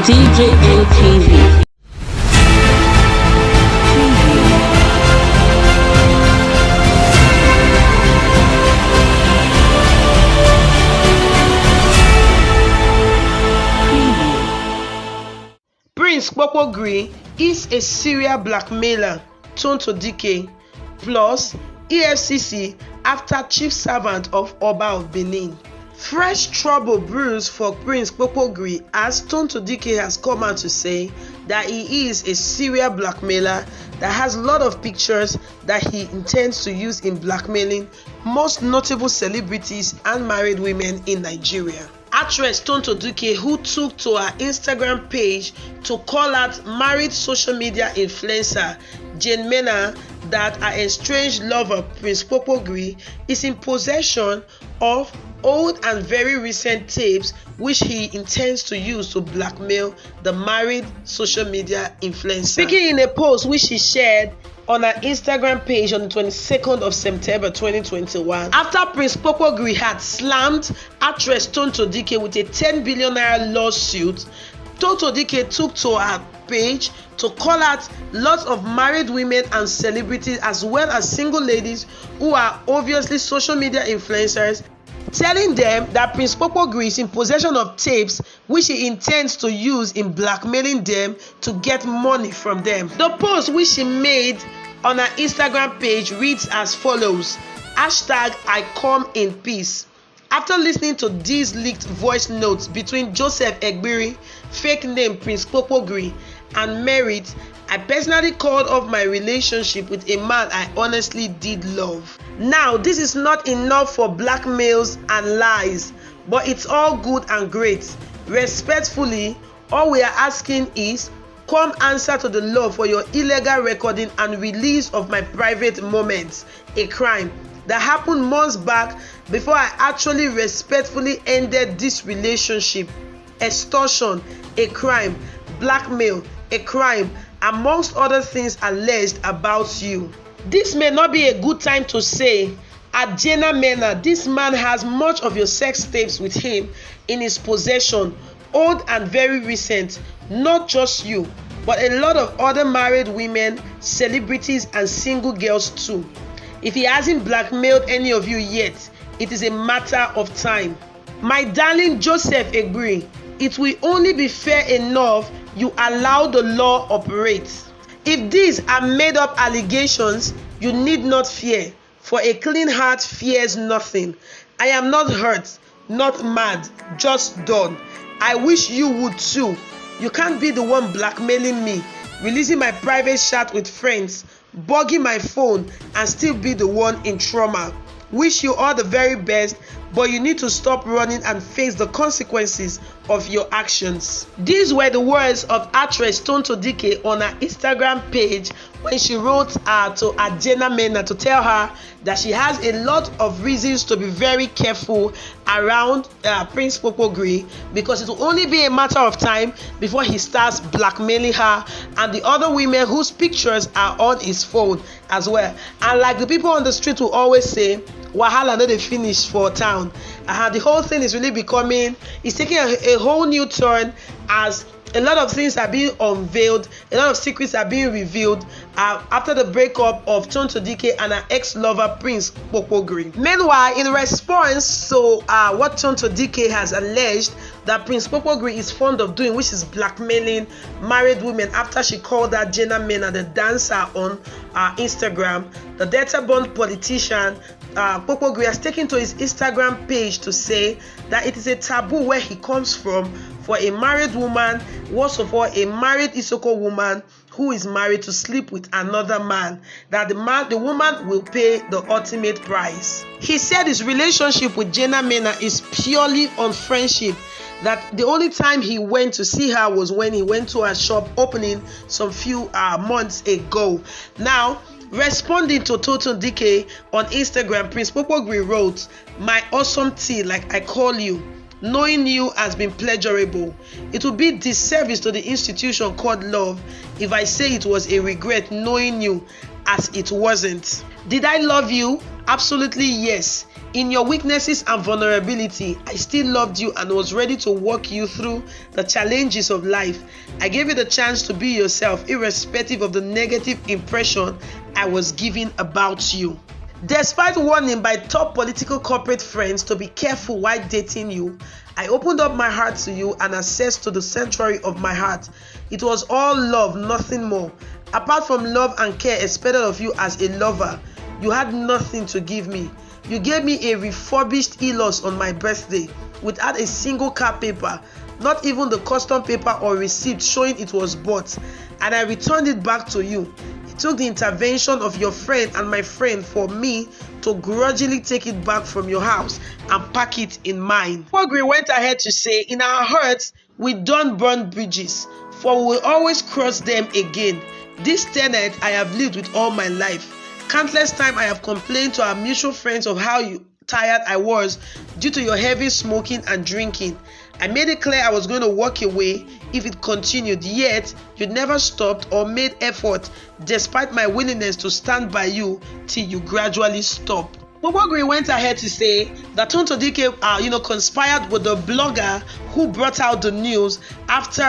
DJNTV. Prince KPOKPOGIRI is a serial blackmailer, TONTO DK, plus EFCC after chief servant of Oba of Benin. Fresh trouble brews for Prince KPOKPOGIRI as TONTO DK has come out to say that he is a serial blackmailer that has a lot of pictures that he intends to use in blackmailing most notable celebrities and married women in Nigeria. Actress TONTO DK, who took to her Instagram page to call out married social media influencer JANEMENA that her estranged lover Prince KPOKPOGIRI is in possession of old and very recent tapes which he intends to use to blackmail the married social media influencer. Speaking in a post which she shared on her Instagram page on the 22nd of September 2021, after Prince KPOKPOGIRI had slammed actress TONTO DK with a 10 billion naira lawsuit, TONTO DK took to her page to call out lots of married women and celebrities as well as single ladies who are obviously social media influencers, telling them that Prince KPOKPOGIRI is in possession of tapes which he intends to use in blackmailing them to get money from them. The post which she made on her Instagram page reads as follows: #I come in peace. After listening to these leaked voice notes between Joseph Egbiri, fake name Prince KPOKPOGIRI, and Merit, I personally called off my relationship with a man I honestly did love. Now, this is not enough for blackmails and lies, but it's all good and great. Respectfully, all we are asking is, come answer to the law for your illegal recording and release of my private moments, a crime that happened months back before I actually respectfully ended this relationship. Extortion, a crime. Blackmail, a crime, amongst other things alleged about you. This may not be a good time to say, at JANEMENA, this man has much of your sex tapes with him in his possession, old and very recent, not just you, but a lot of other married women, celebrities, and single girls too. If he hasn't blackmailed any of you yet, it is a matter of time. My darling Joseph Egbiri, it will only be fair enough you allow the law operate. If these are made up allegations, you need not fear, for a clean heart fears nothing. I am not hurt, not mad, just done. I wish you would too. You can't be the one blackmailing me, releasing my private chat with friends, bugging my phone, and still be the one in trauma. Wish you all the very best, but you need to stop running and face the consequences of your actions. These were the words of actress TONTO DK on her Instagram page when she wrote to JANEMENA to tell her that she has a lot of reasons to be very careful around Prince KPOKPOGIRI, because it will only be a matter of time before he starts blackmailing her and the other women whose pictures are on his phone as well. And like the people on the street will always say, wahala no dey finish for town. The whole thing is really becoming, it's taking a whole new turn as a lot of things are being unveiled, a lot of secrets are being revealed after the breakup of TONTO DK and her ex-lover Prince KPOKPOGIRI. Meanwhile, in response to what TONTO DK has alleged that Prince KPOKPOGIRI is fond of doing, which is blackmailing married women after she called her JANEMENA, the dancer on Instagram, the data-born politician KPOKPOGIRI has taken to his Instagram page to say that it is a taboo where he comes from for a married woman, worst of all, a married Isoko woman who is married to sleep with another man, that the woman will pay the ultimate price. He said his relationship with JANEMENA is purely on friendship, that the only time he went to see her was when he went to her shop opening some few months ago. Now, responding to TONTO DK on Instagram, Prince KPOKPOGIRI wrote, "My awesome tea, like I call you. Knowing you has been pleasurable. It would be disservice to the institution called love if I say it was a regret knowing you, as it wasn't. Did I love you? Absolutely yes. In your weaknesses and vulnerability, I still loved you and was ready to walk you through the challenges of life. I gave you the chance to be yourself, irrespective of the negative impression I was giving about you. Despite warning by top political corporate friends to be careful while dating you, I opened up my heart to you and access to the sanctuary of my heart. It was all love, nothing more. Apart from love and care expected of you as a lover, you had nothing to give me. You gave me a refurbished e-loss on my birthday without a single card paper, not even the custom paper or receipt showing it was bought, and I returned it back to you. It took the intervention of your friend and my friend for me to grudgingly take it back from your house and pack it in mine. KPOKPOGIRI went ahead to say, in our hearts, we don't burn bridges, for we will always cross them again. This tenet I have lived with all my life. Countless times I have complained to our mutual friends of how tired I was due to your heavy smoking and drinking. I made it clear I was going to walk away if it continued, yet you never stopped or made effort despite my willingness to stand by you till you gradually stopped. KPOKPOGIRI went ahead to say that Tonto conspired with the blogger who brought out the news after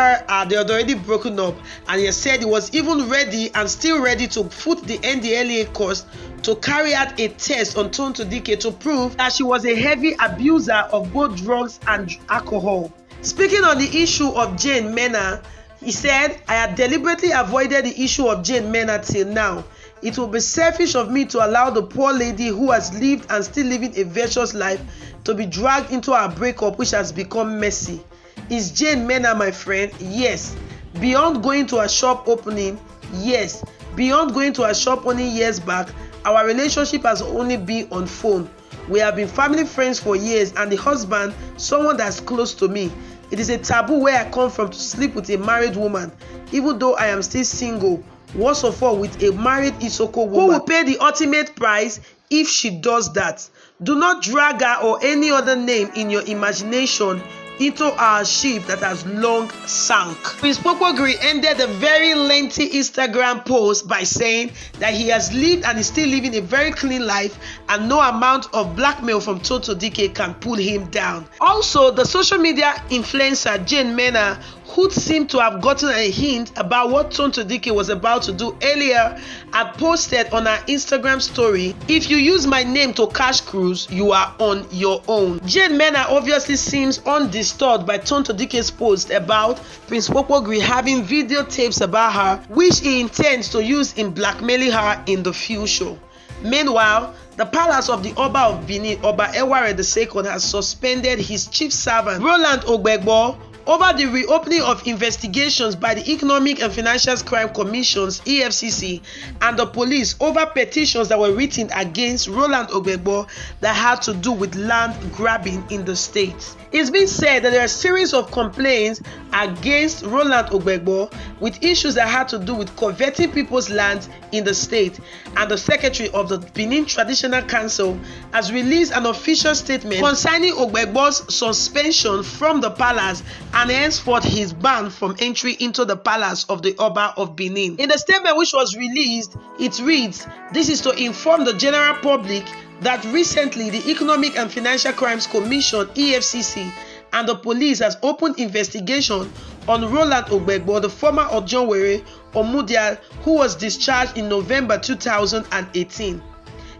they had already broken up, and he said he was even ready and still ready to foot the NDLEA course to carry out a test on Tonto to prove that she was a heavy abuser of both drugs and alcohol. Speaking on the issue of JANEMENA, he said, I had deliberately avoided the issue of JANEMENA till now. It will be selfish of me to allow the poor lady who has lived and still living a virtuous life to be dragged into our breakup, which has become messy. Is JANEMENA my friend? Yes. Beyond going to a shop opening? Yes. Beyond going to a shop only years back, our relationship has only been on phone. We have been family friends for years, and the husband, someone that's close to me. It is a taboo where I come from to sleep with a married woman, even though I am still single. Worst of all, with a married Isoko woman who will pay the ultimate price if she does that. Do not drag her or any other name in your imagination into our ship that has long sunk. Prince KPOKPOGIRI ended a very lengthy Instagram post by saying that he has lived and is still living a very clean life and no amount of blackmail from Tonto can pull him down. Also, the social media influencer JANEMENA, who seemed to have gotten a hint about what Tonto was about to do earlier, had posted on her Instagram story, if you use my name to cash cruise, you are on your own. JANEMENA obviously seems undisturbed by Tonto's post about Prince KPOKPOGIRI having videotapes about her, which he intends to use in blackmailing her in the future. Meanwhile, the palace of the Oba of Benin, Oba Ekhor II, has suspended his chief servant, Rowland Ogbegbo, over the reopening of investigations by the Economic and Financial Crime Commissions (EFCC) and the police over petitions that were written against Rowland Ogbegbo that had to do with land grabbing in the state. It's been said that there are a series of complaints against Rowland Ogbegbo with issues that had to do with coveting people's land in the state, and the secretary of the Benin Traditional Council has released an official statement concerning Ogbegbo's suspension from the palace and henceforth his ban from entry into the palace of the Oba of Benin. In the statement which was released, it reads, "This is to inform the general public that recently the Economic and Financial Crimes Commission (EFCC) and the police has opened investigation on Rowland Ogbegbo, the former Ojonwere Omudia, who was discharged in November 2018.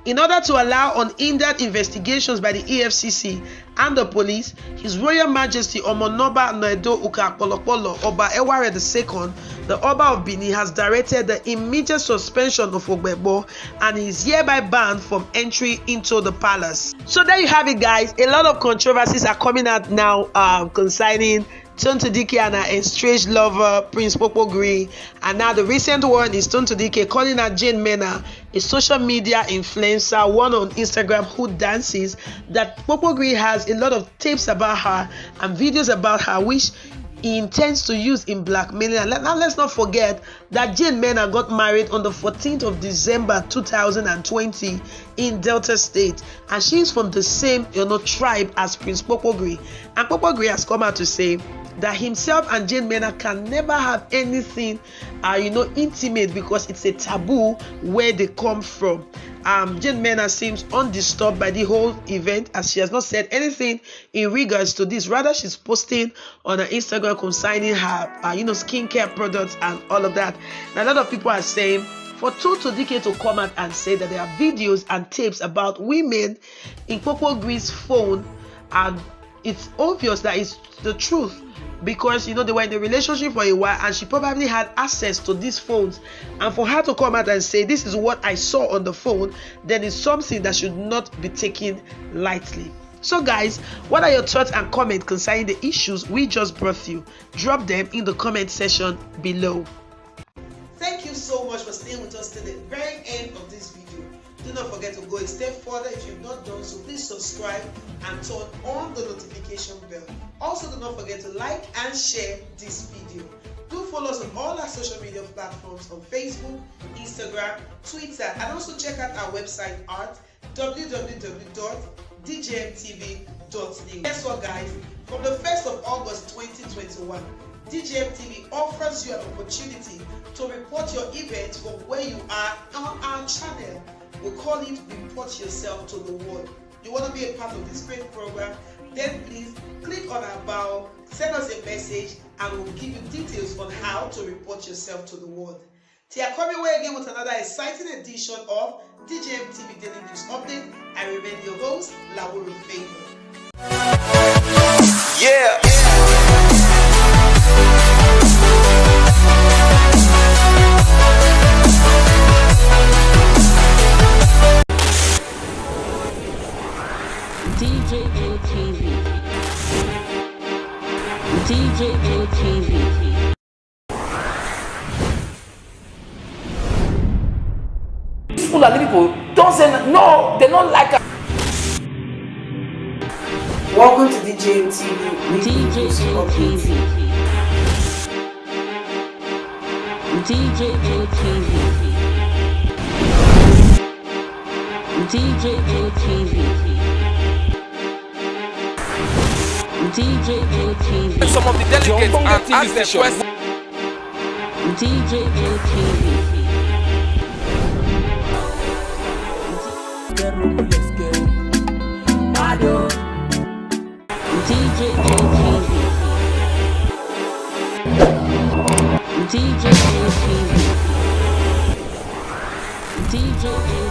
In order to allow unhindered investigations by the EFCC and the police, His Royal Majesty Omonoba Naido Ukakpolokpolo Oba Ekhor II, the Oba of Benin, has directed the immediate suspension of Ogbegbo and is hereby banned from entry into the palace." So there you have it, guys. A lot of controversies are coming out now concerning Tonto and her estranged lover Prince KPOKPOGIRI, and now the recent one is Tonto calling out JANEMENA, a social media influencer, one on Instagram who dances, that KPOKPOGIRI has a lot of tapes about her and videos about her which he intends to use in blackmailing. And now let's not forget that JANEMENA got married on the 14th of December 2020 in Delta State, and she's from the same tribe as Prince KPOKPOGIRI. And KPOKPOGIRI has come out to say, that himself and JANEMENA can never have anything intimate, because it's a taboo where they come from. JANEMENA seems undisturbed by the whole event, as she has not said anything in regards to this. Rather, she's posting on her Instagram concerning her skincare products and all of that. Now, a lot of people are saying for TONTO to come out and say that there are videos and tapes about women in KPOKPOGIRI's phone, and it's obvious that it's the truth, because they were in a relationship for a while and she probably had access to these phones, and for her to come out and say this is what I saw on the phone, then it's something that should not be taken lightly. So guys, what are your thoughts and comments concerning the issues we just brought you? Drop them in the comment section below. Thank you so much for staying with us till the very end of this video. Do not forget to go a step further if you've not done so. Please subscribe and turn on the notification bell. Also, do not forget to like and share this video. Do follow us on all our social media platforms on Facebook, Instagram, Twitter, and also check out our website at www.djmtv.news. Guess what, guys? From the 1st of August 2021, DJMTV offers you an opportunity to report your event from where you are on our channel. We call it Report Yourself to the World. You want to be a part of this great program? Then please click on our bio, send us a message, and we'll give you details on how to report yourself to the world. Till I come your way again with another exciting edition of DJMTV Daily News Update, I remain your host, Lawuru Favor. Yeah. DJMTV. DJMTV. People are people don't say no, they don't like us. Welcome to DJMTV. DJMTV. DJMTV. DJMTV. DJMTV. Some of the delegates and ask them questions. DJMTV. DJMTV. DJMTV.